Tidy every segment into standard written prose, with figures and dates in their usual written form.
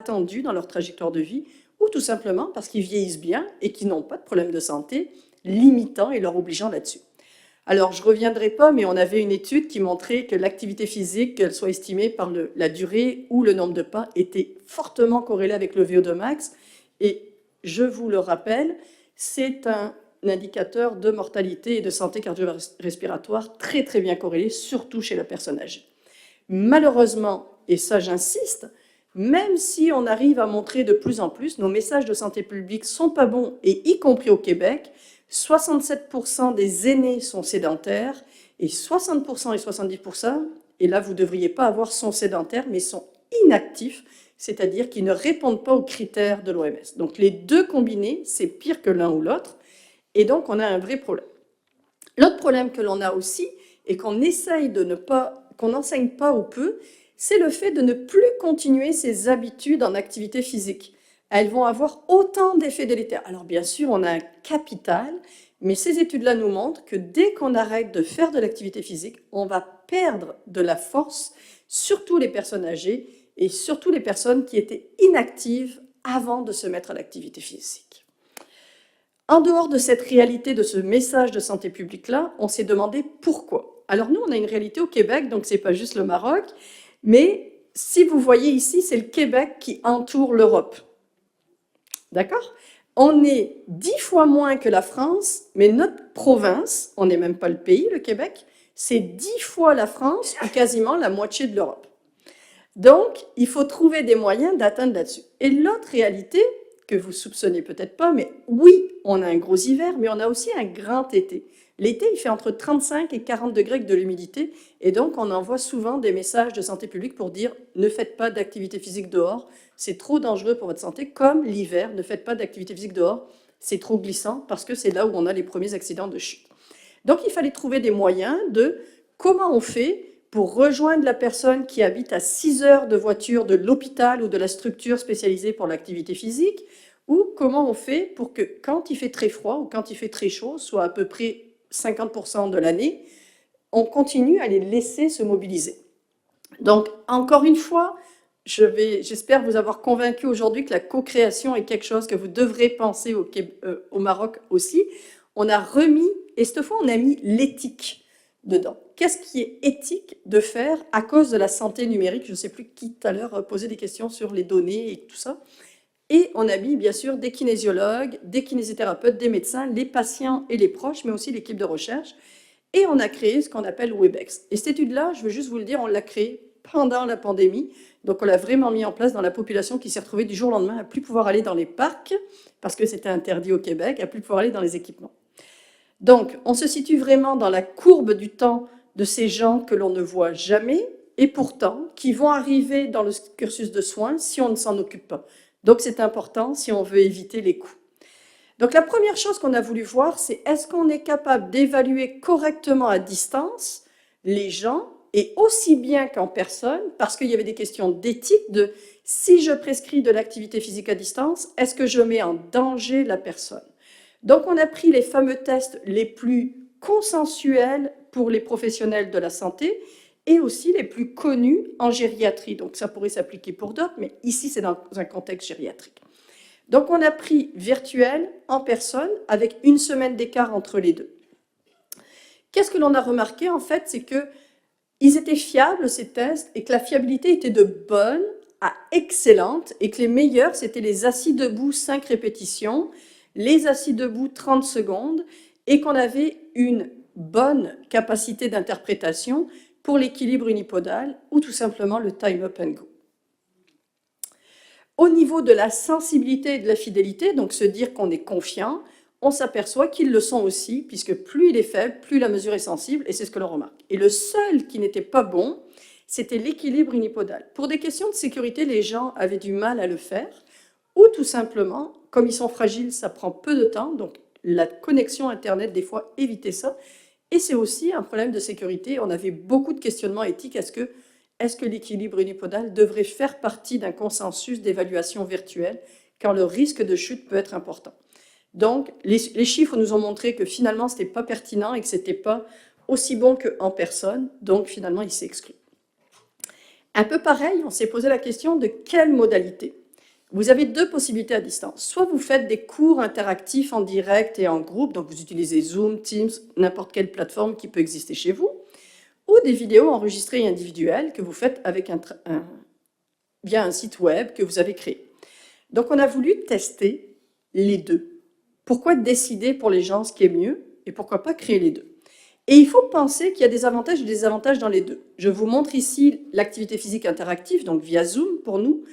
attendus dans leur trajectoire de vie, ou tout simplement parce qu'ils vieillissent bien et qu'ils n'ont pas de problème de santé limitant et leur obligeant là-dessus. Alors, je ne reviendrai pas, mais on avait une étude qui montrait que l'activité physique, qu'elle soit estimée par la durée ou le nombre de pas, était fortement corrélée avec le VO2 max. Et je vous le rappelle, c'est un indicateur de mortalité et de santé cardio-respiratoire très très bien corrélé, surtout chez la personne âgée. Malheureusement, et ça j'insiste, même si on arrive à montrer de plus en plus, nos messages de santé publique sont pas bons, et y compris au Québec, 67% des aînés sont sédentaires, et 60% et 70%, et là vous ne devriez pas avoir sont sédentaires, mais sont inactifs, c'est-à-dire qu'ils ne répondent pas aux critères de l'OMS. Donc les deux combinés, c'est pire que l'un ou l'autre, et donc on a un vrai problème. L'autre problème que l'on a aussi, et qu'on essaye de ne pas, qu'on n'enseigne pas ou peu, c'est le fait de ne plus continuer ses habitudes en activité physique. Elles vont avoir autant d'effets délétères. Alors bien sûr, on a un capital, mais ces études-là nous montrent que dès qu'on arrête de faire de l'activité physique, on va perdre de la force, surtout les personnes âgées et surtout les personnes qui étaient inactives avant de se mettre à l'activité physique. En dehors de cette réalité, de ce message de santé publique-là, on s'est demandé pourquoi. Alors nous, on a une réalité au Québec, donc ce n'est pas juste le Maroc, mais si vous voyez ici, c'est le Québec qui entoure l'Europe. D'accord? On est 10 fois moins que la France, mais notre province, on n'est même pas le pays, le Québec, c'est 10 fois la France ou quasiment la moitié de l'Europe. Donc, il faut trouver des moyens d'atteindre là-dessus. Et l'autre réalité, que vous soupçonnez peut-être pas, mais oui, on a un gros hiver, mais on a aussi un grand été. L'été, il fait entre 35 et 40 degrés avec de l'humidité, et donc on envoie souvent des messages de santé publique pour dire « ne faites pas d'activité physique dehors, c'est trop dangereux pour votre santé », comme l'hiver, ne faites pas d'activité physique dehors, c'est trop glissant, parce que c'est là où on a les premiers accidents de chute. Donc il fallait trouver des moyens de comment on fait pour rejoindre la personne qui habite à 6 heures de voiture de l'hôpital ou de la structure spécialisée pour l'activité physique, ou comment on fait pour que quand il fait très froid ou quand il fait très chaud, soit à peu près 50% de l'année, on continue à les laisser se mobiliser. Donc, encore une fois, j'espère vous avoir convaincu aujourd'hui que la co-création est quelque chose que vous devrez penser au Maroc aussi. On a remis, et cette fois on a mis l'éthique dedans. Qu'est-ce qui est éthique de faire à cause de la santé numérique? Je ne sais plus qui tout à l'heure posait des questions sur les données et tout ça. Et on a mis bien sûr des kinésiologues, des kinésithérapeutes, des médecins, les patients et les proches, mais aussi l'équipe de recherche. Et on a créé ce qu'on appelle WebEx. Et cette étude-là, je veux juste vous le dire, on l'a créée pendant la pandémie. Donc on l'a vraiment mis en place dans la population qui s'est retrouvée du jour au lendemain à ne plus pouvoir aller dans les parcs, parce que c'était interdit au Québec, à ne plus pouvoir aller dans les équipements. Donc on se situe vraiment dans la courbe du temps de ces gens que l'on ne voit jamais, et pourtant qui vont arriver dans le cursus de soins si on ne s'en occupe pas. Donc c'est important si on veut éviter les coûts. Donc la première chose qu'on a voulu voir, c'est est-ce qu'on est capable d'évaluer correctement à distance les gens, et aussi bien qu'en personne, parce qu'il y avait des questions d'éthique de si je prescris de l'activité physique à distance, est-ce que je mets en danger la personne? Donc on a pris les fameux tests les plus consensuels pour les professionnels de la santé, et aussi les plus connus en gériatrie. Donc ça pourrait s'appliquer pour d'autres, mais ici c'est dans un contexte gériatrique. Donc on a pris virtuel, en personne, avec une semaine d'écart entre les deux. Qu'est-ce que l'on a remarqué en fait? C'est qu'ils étaient fiables ces tests, et que la fiabilité était de bonne à excellente, et que les meilleurs c'était les assis debout 5 répétitions, les assis debout 30 secondes, et qu'on avait une bonne capacité d'interprétation pour l'équilibre unipodal ou tout simplement le time up and go. Au niveau de la sensibilité et de la fidélité, donc se dire qu'on est confiant, on s'aperçoit qu'ils le sont aussi, puisque plus il est faible, plus la mesure est sensible, et c'est ce que l'on remarque. Et le seul qui n'était pas bon, c'était l'équilibre unipodal. Pour des questions de sécurité, les gens avaient du mal à le faire, ou tout simplement, comme ils sont fragiles, ça prend peu de temps, donc la connexion Internet, des fois, évitait ça. Et c'est aussi un problème de sécurité. On avait beaucoup de questionnements éthiques. Est-ce que l'équilibre unipodal devrait faire partie d'un consensus d'évaluation virtuelle quand le risque de chute peut être important? Donc, les chiffres nous ont montré que finalement, ce n'était pas pertinent et que ce n'était pas aussi bon qu'en personne. Donc, finalement, il s'est exclu. Un peu pareil, on s'est posé la question de quelle modalité? Vous avez deux possibilités à distance. Soit vous faites des cours interactifs en direct et en groupe, donc vous utilisez Zoom, Teams, n'importe quelle plateforme qui peut exister chez vous, ou des vidéos enregistrées et individuelles que vous faites avec via un site web que vous avez créé. Donc on a voulu tester les deux. Pourquoi décider pour les gens ce qui est mieux et pourquoi pas créer les deux? Et il faut penser qu'il y a des avantages et des désavantages dans les deux. Je vous montre ici l'activité physique interactive, donc via Zoom pour nous.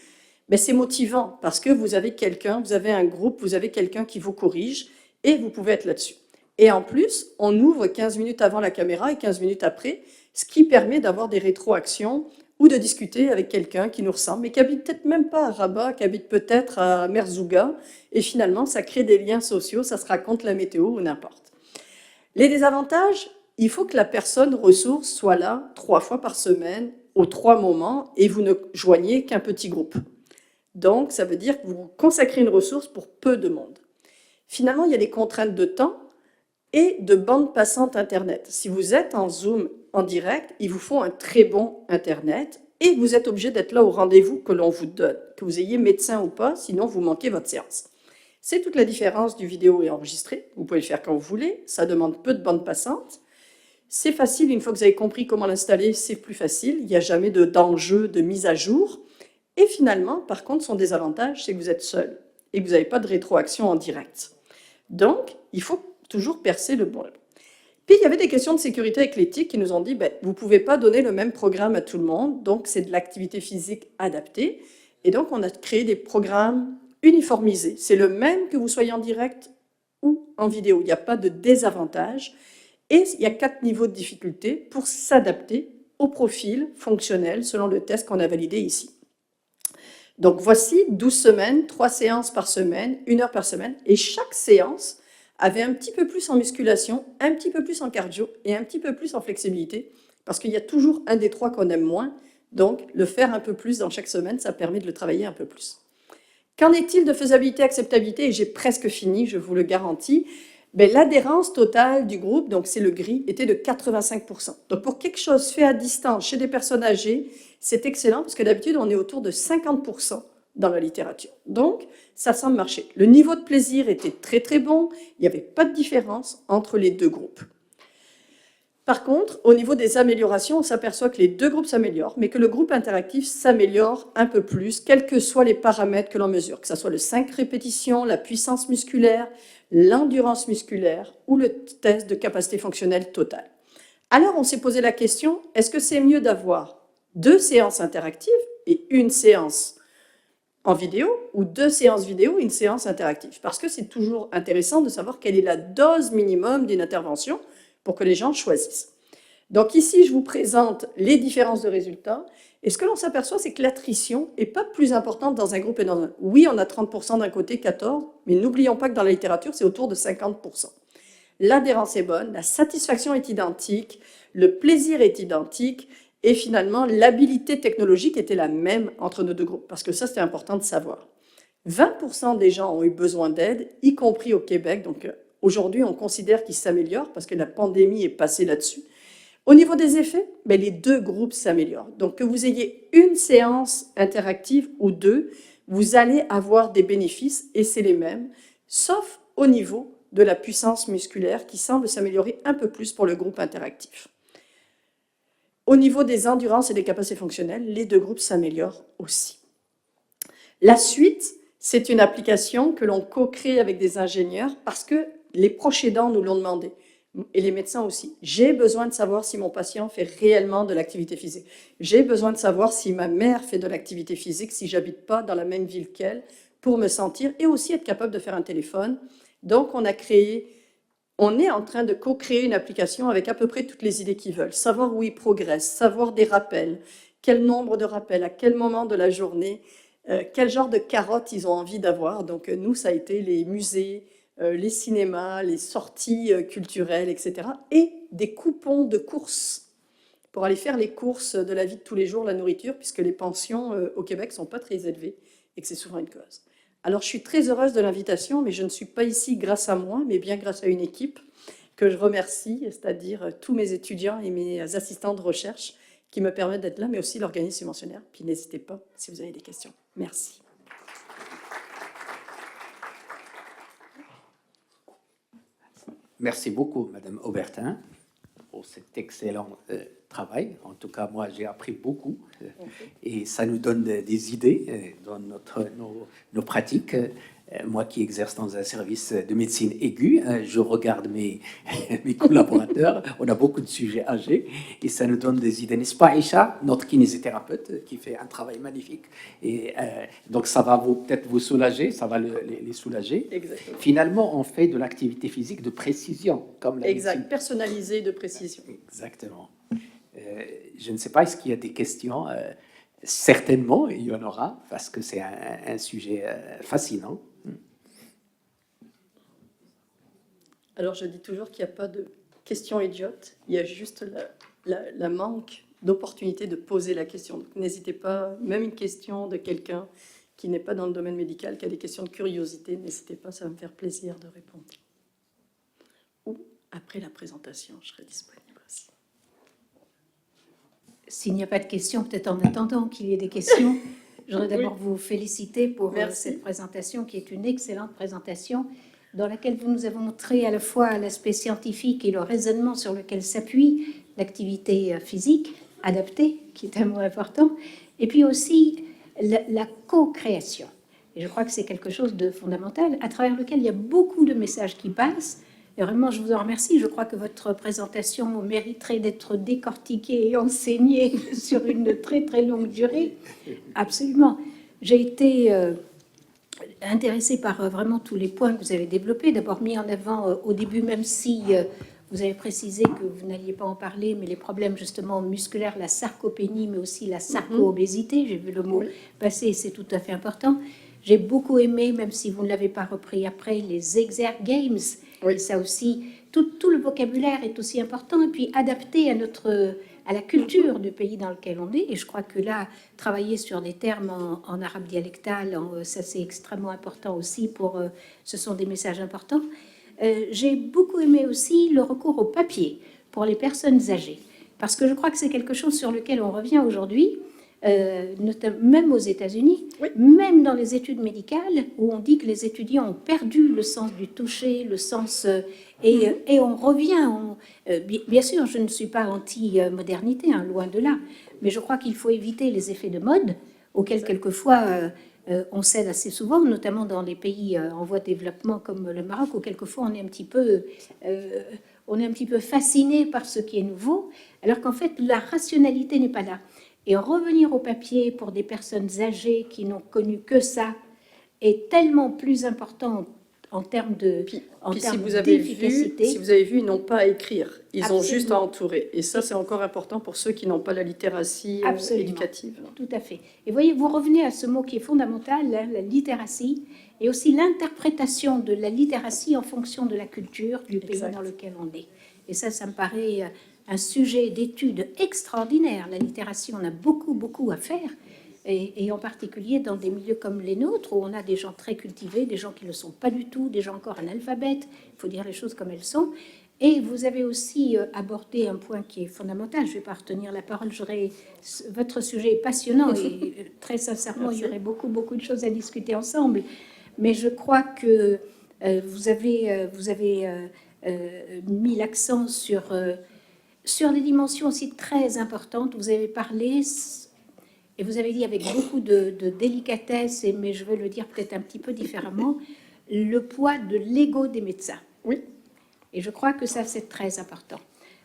Mais c'est motivant parce que vous avez quelqu'un, vous avez un groupe, vous avez quelqu'un qui vous corrige et vous pouvez être là-dessus. Et en plus, on ouvre 15 minutes avant la caméra et 15 minutes après, ce qui permet d'avoir des rétroactions ou de discuter avec quelqu'un qui nous ressemble, mais qui habite peut-être même pas à Rabat, qui habite peut-être à Merzouga, et finalement, ça crée des liens sociaux, ça se raconte la météo ou n'importe. Les désavantages, il faut que la personne ressource soit là 3 fois par semaine, aux 3 moments, et vous ne joignez qu'un petit groupe. Donc, ça veut dire que vous consacrez une ressource pour peu de monde. Finalement, il y a des contraintes de temps et de bande passante Internet. Si vous êtes en Zoom en direct, il vous faut un très bon Internet et vous êtes obligé d'être là au rendez-vous que l'on vous donne, que vous ayez médecin ou pas, sinon vous manquez votre séance. C'est toute la différence du vidéo et enregistré. Vous pouvez le faire quand vous voulez, ça demande peu de bande passante. C'est facile, une fois que vous avez compris comment l'installer, c'est plus facile. Il n'y a jamais d'enjeu de mise à jour. Et finalement, par contre, son désavantage, c'est que vous êtes seul et que vous n'avez pas de rétroaction en direct. Donc, il faut toujours percer le bon. Puis, il y avait des questions de sécurité avec l'éthique qui nous ont dit, vous ne pouvez pas donner le même programme à tout le monde, donc c'est de l'activité physique adaptée. Et donc, on a créé des programmes uniformisés. C'est le même que vous soyez en direct ou en vidéo. Il n'y a pas de désavantage. Et il y a 4 niveaux de difficulté pour s'adapter au profil fonctionnel selon le test qu'on a validé ici. Donc voici 12 semaines, 3 séances par semaine, 1 heure par semaine, et chaque séance avait un petit peu plus en musculation, un petit peu plus en cardio et un petit peu plus en flexibilité, parce qu'il y a toujours un des 3 qu'on aime moins, donc le faire un peu plus dans chaque semaine, ça permet de le travailler un peu plus. Qu'en est-il de faisabilité, acceptabilité? Et j'ai presque fini, je vous le garantis. L'adhérence totale du groupe, donc c'est le gris, était de 85%. Donc pour quelque chose fait à distance chez des personnes âgées, c'est excellent parce que d'habitude on est autour de 50% dans la littérature. Donc ça semble marcher. Le niveau de plaisir était très très bon, il n'y avait pas de différence entre les deux groupes. Par contre, au niveau des améliorations, on s'aperçoit que les deux groupes s'améliorent, mais que le groupe interactif s'améliore un peu plus, quels que soient les paramètres que l'on mesure, que ce soit le 5 répétitions, la puissance musculaire, l'endurance musculaire ou le test de capacité fonctionnelle totale. Alors, on s'est posé la question, est-ce que c'est mieux d'avoir 2 séances interactives et une séance en vidéo ou 2 séances vidéo et une séance interactive? Parce que c'est toujours intéressant de savoir quelle est la dose minimum d'une intervention pour que les gens choisissent. Donc ici, je vous présente les différences de résultats. Et ce que l'on s'aperçoit, c'est que l'attrition n'est pas plus importante dans un groupe et dans un autre. Oui, on a 30% d'un côté, 14%, mais n'oublions pas que dans la littérature, c'est autour de 50%. L'adhérence est bonne, la satisfaction est identique, le plaisir est identique, et finalement, l'habilité technologique était la même entre nos deux groupes, parce que ça, c'était important de savoir. 20% des gens ont eu besoin d'aide, y compris au Québec, donc aujourd'hui, on considère qu'ils s'améliorent parce que la pandémie est passée là-dessus. Au niveau des effets, les deux groupes s'améliorent. Donc, que vous ayez une séance interactive ou 2, vous allez avoir des bénéfices et c'est les mêmes, sauf au niveau de la puissance musculaire qui semble s'améliorer un peu plus pour le groupe interactif. Au niveau des endurances et des capacités fonctionnelles, les deux groupes s'améliorent aussi. La suite, c'est une application que l'on co-crée avec des ingénieurs parce que les proches aidants nous l'ont demandé, et les médecins aussi. J'ai besoin de savoir si mon patient fait réellement de l'activité physique. J'ai besoin de savoir si ma mère fait de l'activité physique, si j'habite pas dans la même ville qu'elle, pour me sentir, et aussi être capable de faire un téléphone. Donc, on est en train de co-créer une application avec à peu près toutes les idées qu'ils veulent. Savoir où ils progressent, savoir des rappels, quel nombre de rappels, à quel moment de la journée, quel genre de carottes ils ont envie d'avoir. Donc, nous, ça a été les musées, les cinémas, les sorties culturelles, etc. Et des coupons de courses pour aller faire les courses de la vie de tous les jours, la nourriture, puisque les pensions au Québec ne sont pas très élevées et que c'est souvent une cause. Alors, je suis très heureuse de l'invitation, mais je ne suis pas ici grâce à moi, mais bien grâce à une équipe que je remercie, c'est-à-dire tous mes étudiants et mes assistants de recherche qui me permettent d'être là, mais aussi l'organisme subventionnaire. Puis n'hésitez pas si vous avez des questions. Merci. Merci beaucoup, Madame Aubertin, pour cet excellent travail. En tout cas, moi, j'ai appris beaucoup et ça nous donne des idées dans nos pratiques. Moi qui exerce dans un service de médecine aiguë, je regarde mes collaborateurs, on a beaucoup de sujets âgés et ça nous donne des idées, n'est-ce pas Aïcha, notre kinésithérapeute qui fait un travail magnifique et donc ça va peut-être vous soulager, ça va les soulager. Exactement. Finalement, on fait de l'activité physique de précision, comme la Exact, médecine. personnalisée de précision. Exactement. Je ne sais pas, est-ce qu'il y a des questions? Certainement, il y en aura, parce que c'est un sujet fascinant. Alors, je dis toujours qu'il n'y a pas de questions idiotes, il y a juste la manque d'opportunité de poser la question. Donc, n'hésitez pas, même une question de quelqu'un qui n'est pas dans le domaine médical, qui a des questions de curiosité, n'hésitez pas, ça va me faire plaisir de répondre. Ou après la présentation, je serai disponible aussi. S'il n'y a pas de questions, peut-être en attendant qu'il y ait des questions, je voudrais d'abord vous féliciter pour cette présentation qui est une excellente présentation dans laquelle vous nous avez montré à la fois l'aspect scientifique et le raisonnement sur lequel s'appuie l'activité physique adaptée, qui est un mot important, et puis aussi la co-création. Et je crois que c'est quelque chose de fondamental, à travers lequel il y a beaucoup de messages qui passent. Et vraiment, je vous en remercie. Je crois que votre présentation mériterait d'être décortiquée et enseignée sur une très, très longue durée. Absolument. J'ai été intéressée par vraiment tous les points que vous avez développés. D'abord mis en avant au début, même si vous avez précisé que vous n'alliez pas en parler, mais les problèmes justement musculaires, la sarcopénie, mais aussi la sarco-obésité. J'ai vu le mot passer, c'est tout à fait important. J'ai beaucoup aimé, même si vous ne l'avez pas repris après, les exerg games. Et ça aussi, tout le vocabulaire est aussi important. Et puis adapté à la culture du pays dans lequel on est. Et je crois que là, travailler sur des termes en arabe dialectal, ça c'est extrêmement important aussi. Ce sont des messages importants. J'ai beaucoup aimé aussi le recours au papier pour les personnes âgées. Parce que je crois que c'est quelque chose sur lequel on revient aujourd'hui. Même aux États-Unis, même dans les études médicales, où on dit que les étudiants ont perdu le sens du toucher, le sens... et on revient... bien sûr, je ne suis pas anti-modernité, hein, loin de là, mais je crois qu'il faut éviter les effets de mode, auxquels quelquefois on cède assez souvent, notamment dans les pays en voie de développement comme le Maroc, où quelquefois on est un petit peu fasciné par ce qui est nouveau, alors qu'en fait, la rationalité n'est pas là. Et revenir au papier pour des personnes âgées qui n'ont connu que ça est tellement plus important en termes de d'efficacité. Si vous avez vu, ils n'ont pas à écrire, ils ont juste à entourer. Et ça, c'est encore important pour ceux qui n'ont pas la littératie éducative. Tout à fait. Et voyez, vous revenez à ce mot qui est fondamental, la littératie, et aussi l'interprétation de la littératie en fonction de la culture du pays dans lequel on est. Et ça me paraît... un sujet d'étude extraordinaire. La littératie, on a beaucoup à faire, et en particulier dans des milieux comme les nôtres, où on a des gens très cultivés, des gens qui ne le sont pas du tout, des gens encore analphabètes, il faut dire les choses comme elles sont. Et vous avez aussi abordé un point qui est fondamental, je ne vais pas retenir la parole, votre sujet est passionnant, et très sincèrement, il y aurait beaucoup de choses à discuter ensemble, mais je crois que vous avez mis l'accent sur des dimensions aussi très importantes. Vous avez parlé, et vous avez dit avec beaucoup de délicatesse, mais je vais le dire peut-être un petit peu différemment, le poids de l'ego des médecins. Oui. Et je crois que ça, c'est très important.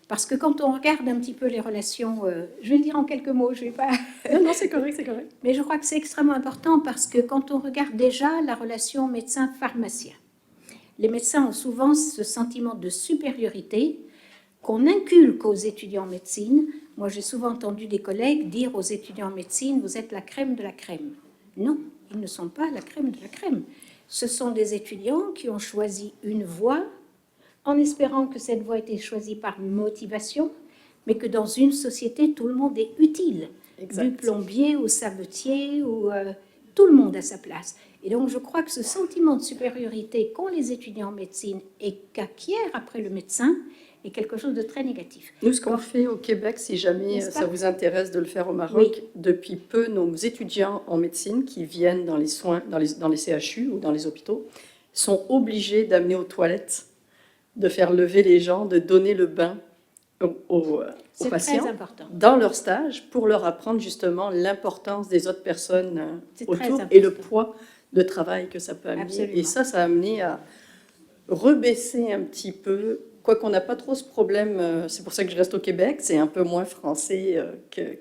Parce que quand on regarde un petit peu les relations, je vais le dire en quelques mots, je ne vais pas... Non, c'est correct, c'est correct. Mais je crois que c'est extrêmement important parce que quand on regarde déjà la relation médecin-pharmacien, les médecins ont souvent ce sentiment de supériorité qu'on inculque aux étudiants en médecine. Moi, j'ai souvent entendu des collègues dire aux étudiants en médecine, vous êtes la crème de la crème. Non, ils ne sont pas la crème de la crème. Ce sont des étudiants qui ont choisi une voie en espérant que cette voie ait été choisie par motivation, mais que dans une société, tout le monde est utile. Exact. Du plombier au savetier, tout le monde a sa place. Et donc, je crois que ce sentiment de supériorité qu'ont les étudiants en médecine et qu'acquièrent après le médecin est quelque chose de très négatif. Nous, ce qu'on fait au Québec, si jamais ça vous intéresse de le faire au Maroc, depuis peu, nos étudiants en médecine qui viennent dans les soins, dans les CHU ou dans les hôpitaux, sont obligés d'amener aux toilettes de faire lever les gens, de donner le bain aux C'est patients très important. dans leur stage pour leur apprendre justement l'importance des autres personnes C'est très autour important. et le poids de travail que ça peut amener. Absolument. Et ça a amené à rebaisser un petit peu, quoiqu'on n'a pas trop ce problème, c'est pour ça que je reste au Québec, c'est un peu moins français que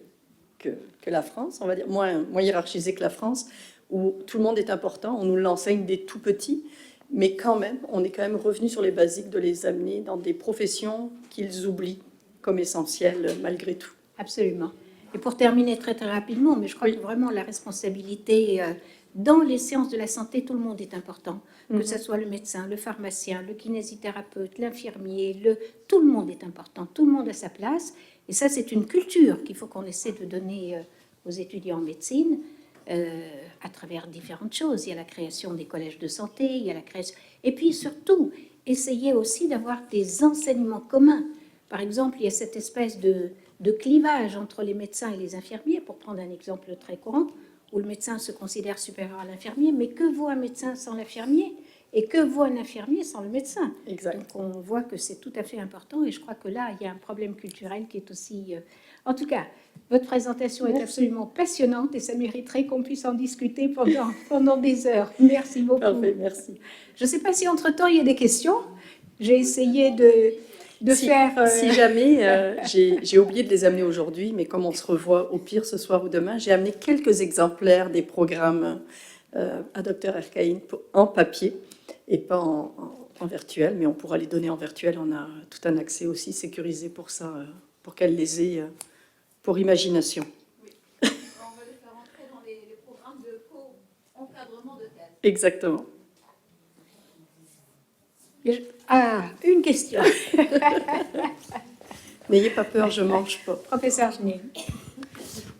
la France, on va dire, moins hiérarchisé que la France, où tout le monde est important, on nous l'enseigne dès tout petit, mais quand même, on est quand même revenu sur les basiques de les amener dans des professions qu'ils oublient comme essentielles malgré tout. Absolument. Et pour terminer très très rapidement, mais je crois Oui. que vraiment la responsabilité dans les sciences de la santé, tout le monde est important. Que ce soit le médecin, le pharmacien, le kinésithérapeute, l'infirmier, tout le monde est important. Tout le monde a sa place. Et ça, c'est une culture qu'il faut qu'on essaie de donner aux étudiants en médecine à travers différentes choses. Il y a la création des collèges de santé, il y a la création... Et puis surtout, essayer aussi d'avoir des enseignements communs. Par exemple, il y a cette espèce de clivage entre les médecins et les infirmiers, pour prendre un exemple très courant, où le médecin se considère supérieur à l'infirmier, mais que vaut un médecin sans l'infirmier et que vaut un infirmier sans le médecin? Exact. Donc on voit que c'est tout à fait important et je crois que là, il y a un problème culturel qui est aussi... En tout cas, votre présentation est absolument passionnante et ça mériterait qu'on puisse en discuter pendant des heures. Merci beaucoup. Parfait, merci. Je ne sais pas si entre-temps, il y a des questions. J'ai essayé de faire... Si jamais, j'ai oublié de les amener aujourd'hui, mais comme on se revoit au pire ce soir ou demain, j'ai amené quelques exemplaires des programmes à Dr Ercaïn en papier et pas en virtuel, mais on pourra les donner en virtuel. On a tout un accès aussi sécurisé pour ça, pour qu'elle les ait pour imagination. Oui. On va les faire entrer dans les programmes de co-encadrement de thèse. Exactement. Ah, une question. N'ayez pas peur, je mange pas. Professeur Genet.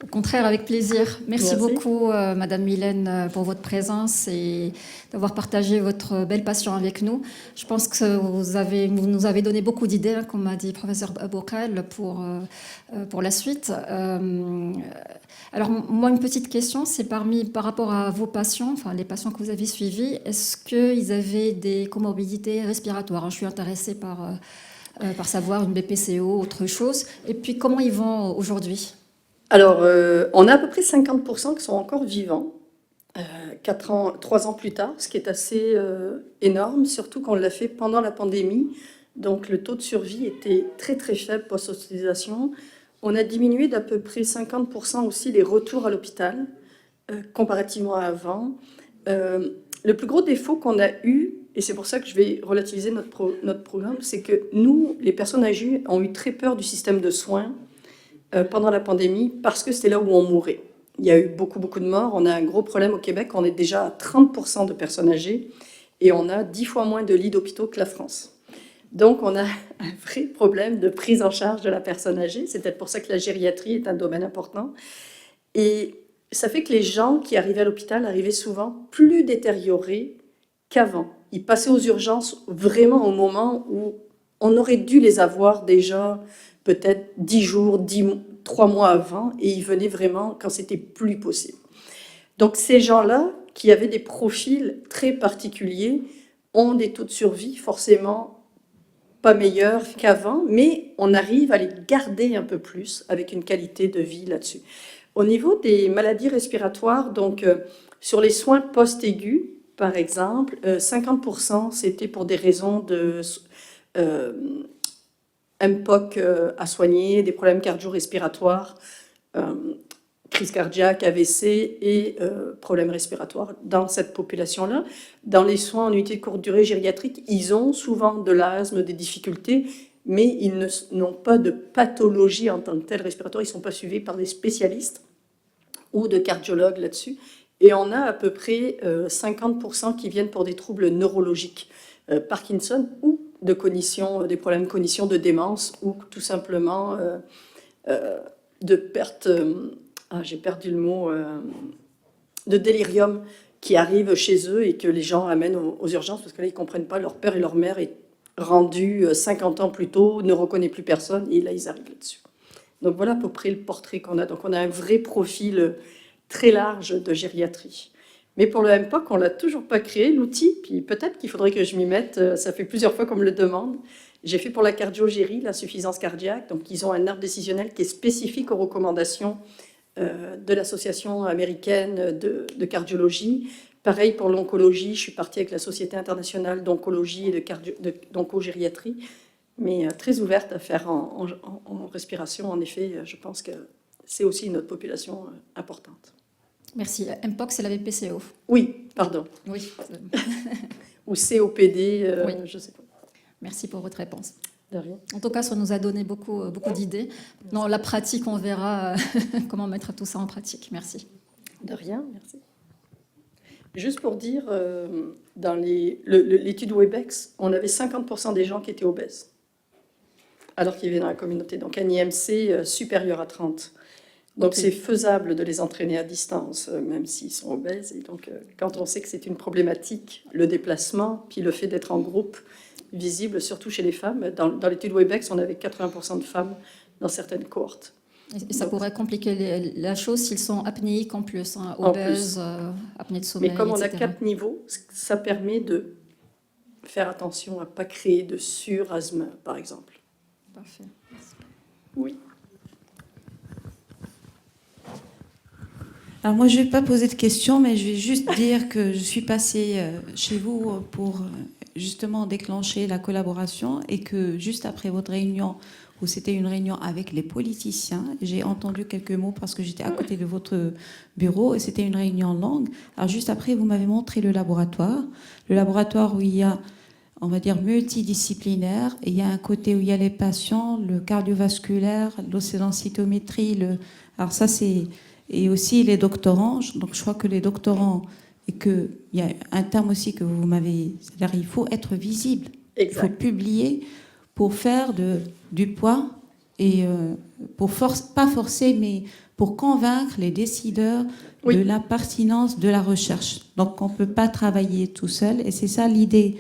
Au contraire, avec plaisir. Merci Merci. beaucoup, Madame Mylène, pour votre présence et d'avoir partagé votre belle passion avec nous. Je pense que vous nous avez donné beaucoup d'idées, hein, comme a dit le professeur Bocal, pour la suite. Alors, moi, une petite question, c'est par rapport à vos patients, enfin les patients que vous avez suivis, est-ce qu'ils avaient des comorbidités respiratoires, hein? Je suis intéressée par savoir une BPCO, autre chose. Et puis, comment ils vont aujourd'hui? Alors, on a à peu près 50% qui sont encore vivants, 3 ans plus tard, ce qui est assez énorme, surtout qu'on l'a fait pendant la pandémie. Donc, le taux de survie était très très faible post-hospitalisation. On a diminué d'à peu près 50% aussi les retours à l'hôpital, comparativement à avant. Le plus gros défaut qu'on a eu, et c'est pour ça que je vais relativiser notre programme, c'est que nous, les personnes âgées, ont eu très peur du système de soins pendant la pandémie parce que c'était là où on mourait. Il y a eu beaucoup de morts. On a un gros problème au Québec. On est déjà à 30% de personnes âgées et on a 10 fois moins de lits d'hôpitaux que la France. Donc, on a un vrai problème de prise en charge de la personne âgée. C'est peut-être pour ça que la gériatrie est un domaine important. Et ça fait que les gens qui arrivaient à l'hôpital arrivaient souvent plus détériorés qu'avant. Ils passaient aux urgences vraiment au moment où on aurait dû les avoir déjà peut-être 10 jours, 3 mois avant, et ils venaient vraiment quand c'était plus possible. Donc ces gens-là, qui avaient des profils très particuliers, ont des taux de survie forcément pas meilleurs qu'avant, mais on arrive à les garder un peu plus avec une qualité de vie là-dessus. Au niveau des maladies respiratoires, donc sur les soins post-aigus, par exemple, 50% c'était pour des raisons de MPOC à soigner, des problèmes cardio-respiratoires, crise cardiaque, AVC et problèmes respiratoires dans cette population-là. Dans les soins en unité de courte durée gériatrique, ils ont souvent de l'asthme, des difficultés, mais ils n'ont pas de pathologie en tant que telle respiratoire, ils ne sont pas suivis par des spécialistes ou de cardiologues là-dessus. Et on a à peu près 50% qui viennent pour des troubles neurologiques, Parkinson ou de cognition, des problèmes de cognition, de démence ou tout simplement de perte, j'ai perdu le mot, de délirium qui arrive chez eux et que les gens amènent aux urgences parce que là, ils ne comprennent pas, leur père et leur mère est rendu 50 ans plus tôt, ne reconnaît plus personne et là, ils arrivent là-dessus. Donc voilà à peu près le portrait qu'on a. Donc on a un vrai profil très large de gériatrie. Mais pour le MPOC, on ne l'a toujours pas créé, l'outil, puis peut-être qu'il faudrait que je m'y mette. Ça fait plusieurs fois qu'on me le demande. J'ai fait pour la cardiogérie, l'insuffisance cardiaque. Donc, ils ont un arbre décisionnel qui est spécifique aux recommandations de l'Association américaine de cardiologie. Pareil pour l'oncologie, je suis partie avec la Société internationale d'oncologie et d'oncogériatrie, mais très ouverte à faire en respiration. En effet, je pense que c'est aussi une autre population importante. Merci. MPOC, c'est la VPCO. Oui, pardon. Oui. Ou COPD, Oui. je ne sais pas. Merci pour votre réponse. De rien. En tout cas, ça nous a donné beaucoup d'idées. Dans la pratique, on verra comment mettre tout ça en pratique. Merci. De rien, merci. Juste pour dire, dans l'étude Webex, on avait 50% des gens qui étaient obèses, alors qu'ils vivaient dans la communauté. Donc un IMC supérieur à 30. Donc c'est faisable de les entraîner à distance, même s'ils sont obèses. Et donc quand on sait que c'est une problématique, le déplacement, puis le fait d'être en groupe visible, surtout chez les femmes, dans l'étude Webex, on avait 80% de femmes dans certaines cohortes. Et ça pourrait compliquer la chose s'ils sont apnéiques en plus, hein, obèses, apnée de sommeil, mais comme on a etc. 4 niveaux, ça permet de faire attention à ne pas créer de surasthme, par exemple. Parfait. Oui. Alors moi, je ne vais pas poser de questions, mais je vais juste dire que je suis passée chez vous pour justement déclencher la collaboration et que juste après votre réunion, où c'était une réunion avec les politiciens, j'ai entendu quelques mots parce que j'étais à côté de votre bureau et c'était une réunion longue. Alors juste après, vous m'avez montré le laboratoire où il y a, on va dire, multidisciplinaire. Et il y a un côté où il y a les patients, le cardiovasculaire, l'océdensitométrie, alors ça c'est... Et aussi les doctorants. Donc je crois que les doctorants, et qu'il y a un terme aussi que vous m'avez... C'est-à-dire il faut être visible. Exact. Il faut publier pour faire du poids et pas forcer, mais pour convaincre les décideurs de la pertinence de la recherche. Donc on ne peut pas travailler tout seul. Et c'est ça l'idée.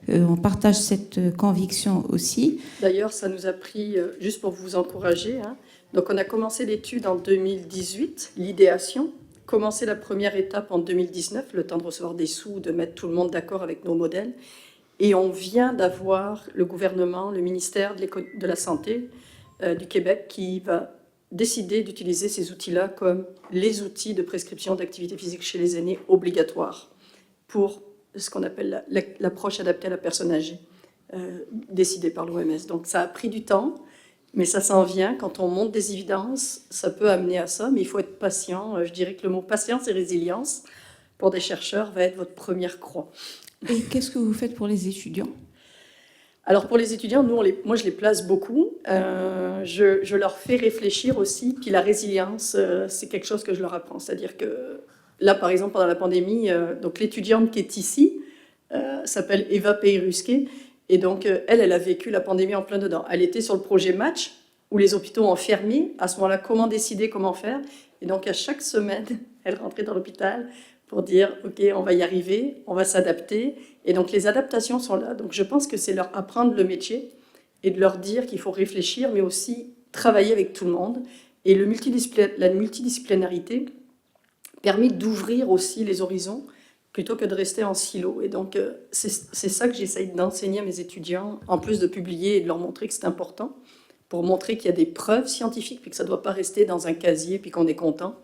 On partage cette conviction aussi. D'ailleurs, ça nous a pris, juste pour vous encourager, hein, donc on a commencé l'étude en 2018, l'idéation, commencé la première étape en 2019, le temps de recevoir des sous, de mettre tout le monde d'accord avec nos modèles, et on vient d'avoir le gouvernement, le ministère de la Santé du Québec qui va décider d'utiliser ces outils-là comme les outils de prescription d'activité physique chez les aînés obligatoires pour ce qu'on appelle l'approche adaptée à la personne âgée, décidée par l'OMS. Donc ça a pris du temps, mais ça s'en vient. Quand on monte des évidences, ça peut amener à ça, mais il faut être patient. Je dirais que le mot patience et résilience, pour des chercheurs, va être votre première croix. Et qu'est-ce que vous faites pour les étudiants ? Alors pour les étudiants, moi je les place beaucoup. Je leur fais réfléchir aussi. Puis la résilience, c'est quelque chose que je leur apprends. C'est-à-dire que là, par exemple, pendant la pandémie, donc l'étudiante qui est ici s'appelle Eva Peyrusquet. Et donc, elle a vécu la pandémie en plein dedans. Elle était sur le projet Match, où les hôpitaux ont fermé. À ce moment-là, comment décider, comment faire ? Et donc, à chaque semaine, elle rentrait dans l'hôpital pour dire, OK, on va y arriver, on va s'adapter. Et donc, les adaptations sont là. Donc, je pense que c'est leur apprendre le métier et de leur dire qu'il faut réfléchir, mais aussi travailler avec tout le monde. Et la multidisciplinarité permet d'ouvrir aussi les horizons, plutôt que de rester en silo. Et donc, c'est ça que j'essaye d'enseigner à mes étudiants, en plus de publier et de leur montrer que c'est important, pour montrer qu'il y a des preuves scientifiques, puis que ça ne doit pas rester dans un casier, puis qu'on est content,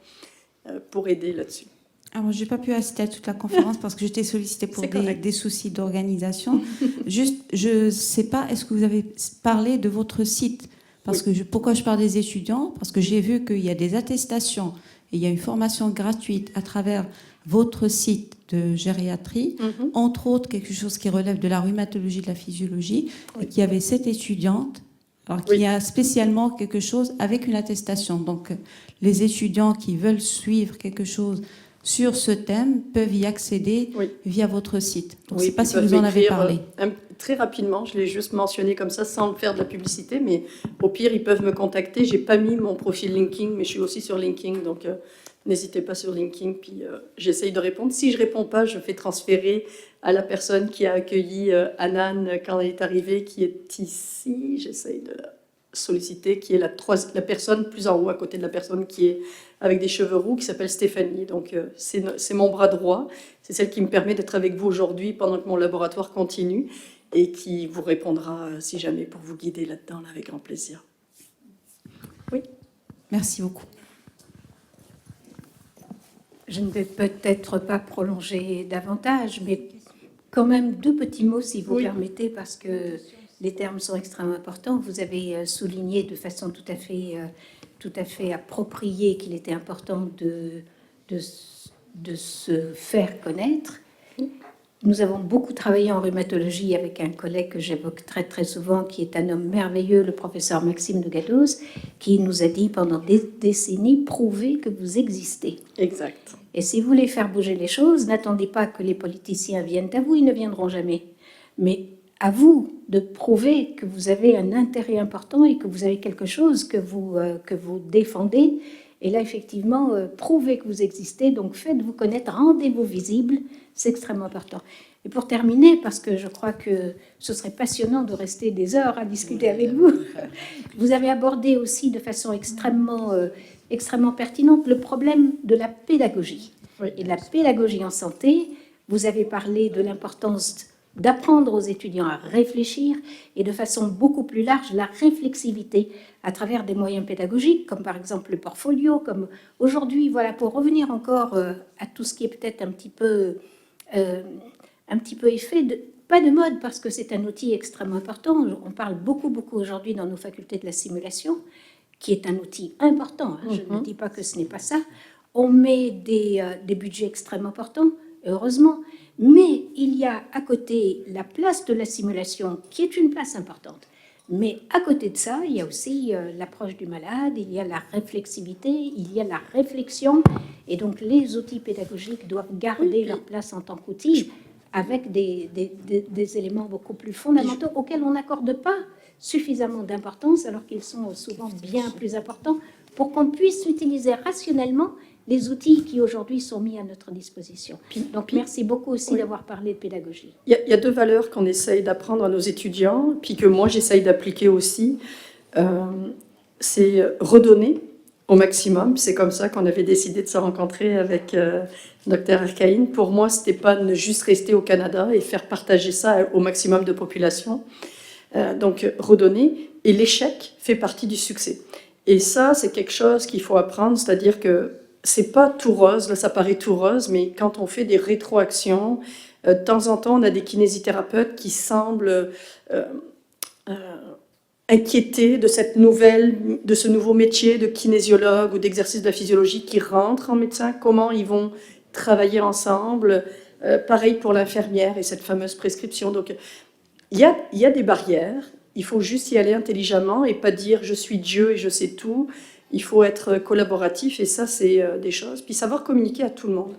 pour aider là-dessus. Alors, je n'ai pas pu assister à toute la conférence parce que j'étais sollicitée pour des soucis d'organisation. Juste, je ne sais pas, est-ce que vous avez parlé de votre site ? Parce que pourquoi je parle des étudiants ? Parce que j'ai vu qu'il y a des attestations et il y a une formation gratuite à travers votre site de gériatrie, entre autres quelque chose qui relève de la rhumatologie, de la physiologie, et qu'il y avait cette étudiante, alors qu'il y a spécialement quelque chose avec une attestation. Donc, les étudiants qui veulent suivre quelque chose sur ce thème peuvent y accéder via votre site. Donc, je ne sais pas si vous en avez parlé. Très rapidement, je l'ai juste mentionné comme ça, sans faire de la publicité, mais au pire, ils peuvent me contacter. Je n'ai pas mis mon profil LinkedIn, mais je suis aussi sur LinkedIn, donc n'hésitez pas sur LinkedIn, puis j'essaye de répondre. Si je ne réponds pas, je fais transférer à la personne qui a accueilli Anan quand elle est arrivée, qui est ici. J'essaye de la solliciter, qui est la personne plus en haut, à côté de la personne qui est avec des cheveux roux qui s'appelle Stéphanie. Donc c'est mon bras droit, c'est celle qui me permet d'être avec vous aujourd'hui pendant que mon laboratoire continue et qui vous répondra si jamais pour vous guider là-dedans, là, avec grand plaisir. Oui. Merci beaucoup. Je ne vais peut-être pas prolonger davantage, mais quand même 2 petits mots, si vous Oui. permettez, parce que les termes sont extrêmement importants. Vous avez souligné de façon tout à fait appropriée qu'il était important de se faire connaître. Nous avons beaucoup travaillé en rhumatologie avec un collègue que j'évoque très très souvent, qui est un homme merveilleux, le professeur Maxime de Gados, qui nous a dit pendant des décennies, prouvez que vous existez. Exact. Et si vous voulez faire bouger les choses, n'attendez pas que les politiciens viennent à vous, ils ne viendront jamais. Mais à vous de prouver que vous avez un intérêt important et que vous avez quelque chose que vous défendez. Et là, effectivement, prouvez que vous existez, donc faites-vous connaître, rendez-vous visible, c'est extrêmement important. Et pour terminer, parce que je crois que ce serait passionnant de rester des heures à discuter avec vous, vous avez abordé aussi de façon extrêmement pertinente le problème de la pédagogie. Oui. Et de la pédagogie en santé, vous avez parlé de l'importance d'apprendre aux étudiants à réfléchir et de façon beaucoup plus large, la réflexivité à travers des moyens pédagogiques, comme par exemple le portfolio, comme aujourd'hui, voilà, pour revenir encore à tout ce qui est peut-être un petit peu effet, pas de mode, parce que c'est un outil extrêmement important. On parle beaucoup aujourd'hui dans nos facultés de la simulation, qui est un outil important, hein, je ne dis pas que ce n'est pas ça. On met des budgets extrêmement importants, heureusement, mais il y a à côté la place de la simulation, qui est une place importante. Mais à côté de ça, il y a aussi l'approche du malade, il y a la réflexivité, il y a la réflexion, et donc les outils pédagogiques doivent garder leur place en tant qu'outils, avec des éléments beaucoup plus fondamentaux auxquels on n'accorde pas suffisamment d'importance, alors qu'ils sont souvent bien plus importants, pour qu'on puisse utiliser rationnellement les outils qui aujourd'hui sont mis à notre disposition. Donc merci beaucoup aussi d'avoir parlé de pédagogie. Il y a 2 valeurs qu'on essaye d'apprendre à nos étudiants, puis que moi j'essaye d'appliquer aussi. C'est redonner au maximum. C'est comme ça qu'on avait décidé de se rencontrer avec Dr Ercaïn. Pour moi, c'était pas ne juste rester au Canada et faire partager ça au maximum de population. Donc redonner. Et l'échec fait partie du succès. Et ça, c'est quelque chose qu'il faut apprendre, c'est-à-dire que c'est pas tout rose, là ça paraît tout rose, mais quand on fait des rétroactions, de temps en temps on a des kinésithérapeutes qui semblent inquiétés de ce nouveau métier de kinésiologue ou d'exercice de la physiologie qui rentre en médecin, comment ils vont travailler ensemble, pareil pour l'infirmière et cette fameuse prescription. Donc il y a des barrières, il faut juste y aller intelligemment et pas dire je suis Dieu et je sais tout. Il faut être collaboratif et ça, c'est des choses. Puis savoir communiquer à tout le monde.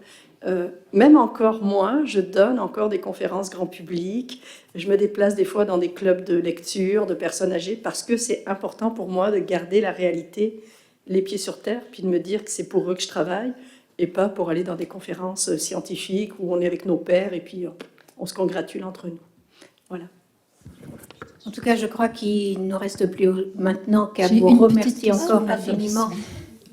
Même encore moi, je donne encore des conférences grand public. Je me déplace des fois dans des clubs de lecture de personnes âgées parce que c'est important pour moi de garder la réalité, les pieds sur terre, puis de me dire que c'est pour eux que je travaille et pas pour aller dans des conférences scientifiques où on est avec nos pairs et puis on se congratule entre nous. Voilà. En tout cas, je crois qu'il ne nous reste plus maintenant qu'à vous remercier encore infiniment.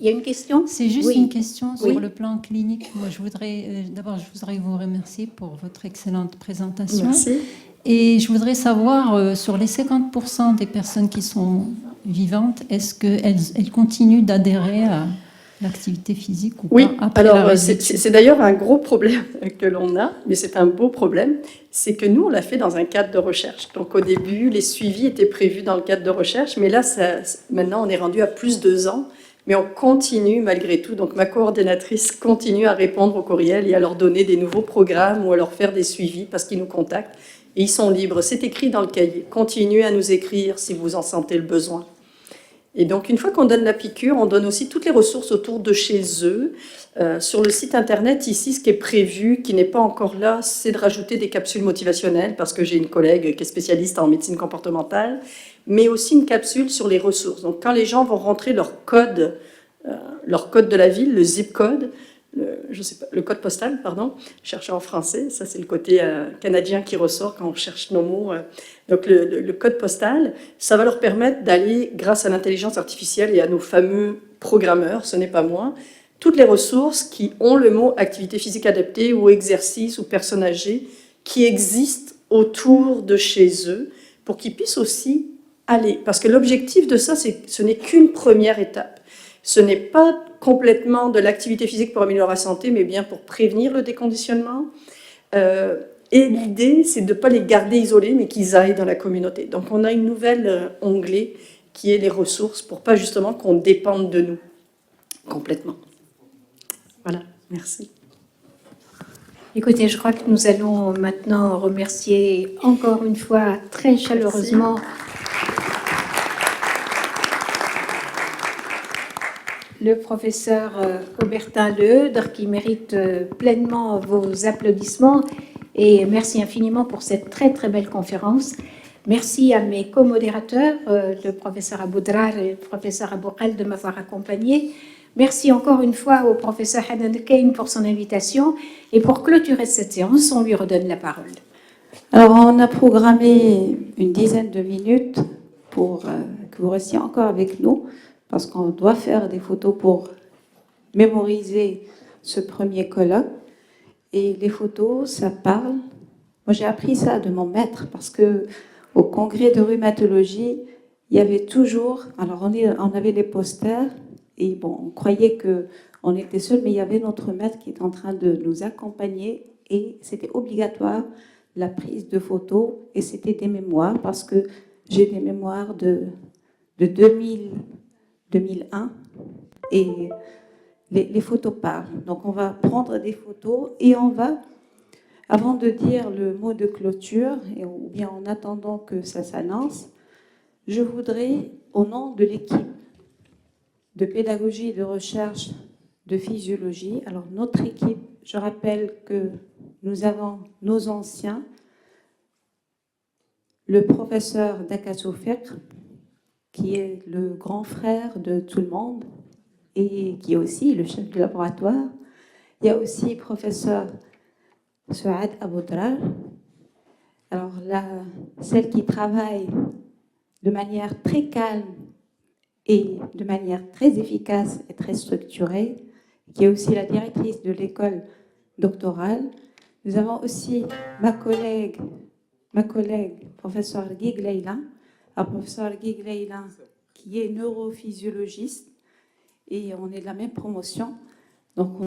Il y a une question ? C'est juste Oui. une question sur Oui. le plan clinique. Moi, je voudrais vous remercier pour votre excellente présentation. Merci. Et je voudrais savoir, sur les 50% des personnes qui sont vivantes, est-ce qu'elles continuent d'adhérer à l'activité physique ou Oui, pas après la alors réduction ? c'est d'ailleurs un gros problème que l'on a, mais c'est un beau problème, c'est que nous, on l'a fait dans un cadre de recherche. Donc au début, les suivis étaient prévus dans le cadre de recherche, mais là, maintenant, on est rendu à plus de 2 ans, mais on continue malgré tout. Donc ma coordonnatrice continue à répondre aux courriels et à leur donner des nouveaux programmes ou à leur faire des suivis parce qu'ils nous contactent et ils sont libres. C'est écrit dans le cahier. Continuez à nous écrire si vous en sentez le besoin. Et donc, une fois qu'on donne la piqûre, on donne aussi toutes les ressources autour de chez eux. Sur le site internet, ici, ce qui est prévu, qui n'est pas encore là, c'est de rajouter des capsules motivationnelles, parce que j'ai une collègue qui est spécialiste en médecine comportementale, mais aussi une capsule sur les ressources. Donc, quand les gens vont rentrer leur code de la ville, le zip code, je sais pas, le code postal, pardon, cherché en français, ça c'est le côté canadien qui ressort quand on cherche nos mots. Donc le code postal, ça va leur permettre d'aller, grâce à l'intelligence artificielle et à nos fameux programmeurs, ce n'est pas moi, toutes les ressources qui ont le mot activité physique adaptée ou exercice ou personne âgée qui existent autour de chez eux pour qu'ils puissent aussi aller. Parce que l'objectif de ça, ce n'est qu'une première étape. Ce n'est pas complètement de l'activité physique pour améliorer la santé, mais bien pour prévenir le déconditionnement. Et l'idée, c'est de ne pas les garder isolés, mais qu'ils aillent dans la communauté. Donc on a une nouvelle onglet qui est les ressources pour pas justement qu'on dépende de nous complètement. Voilà, merci. Écoutez, je crois que nous allons maintenant remercier encore une fois très chaleureusement le professeur Aubertin Leheudre qui mérite pleinement vos applaudissements et merci infiniment pour cette très très belle conférence. Merci à mes co-modérateurs, le professeur Aboudrar et le professeur Aboukhel de m'avoir accompagné. Merci encore une fois au professeur Hanan Kane pour son invitation. Et pour clôturer cette séance, on lui redonne la parole. Alors, on a programmé une dizaine de minutes pour que vous restiez encore avec nous, parce qu'on doit faire des photos pour mémoriser ce premier colloque. Et les photos, ça parle. Moi, j'ai appris ça de mon maître, parce que au congrès de rhumatologie, il y avait toujours... Alors, on avait les posters, et bon, on croyait qu'on était seuls, mais il y avait notre maître qui était en train de nous accompagner, et c'était obligatoire, la prise de photos, et c'était des mémoires, parce que j'ai des mémoires de 2001, et les photos parlent. Donc, on va prendre des photos, et on va... Avant de dire le mot de clôture, ou bien en attendant que ça s'annonce, je voudrais, au nom de l'équipe de pédagogie, de recherche, de physiologie, alors notre équipe, je rappelle que nous avons nos anciens, le professeur Dakasso Fekr, qui est le grand frère de tout le monde et qui est aussi le chef du laboratoire. Il y a aussi le professeur Souad Aboudrar. Alors là, celle qui travaille de manière très calme et de manière très efficace et très structurée, qui est aussi la directrice de l'école doctorale. Nous avons aussi ma collègue professeur Guy Gleila, professeur Guy Gleila, qui est neurophysiologiste, et on est de la même promotion. Donc,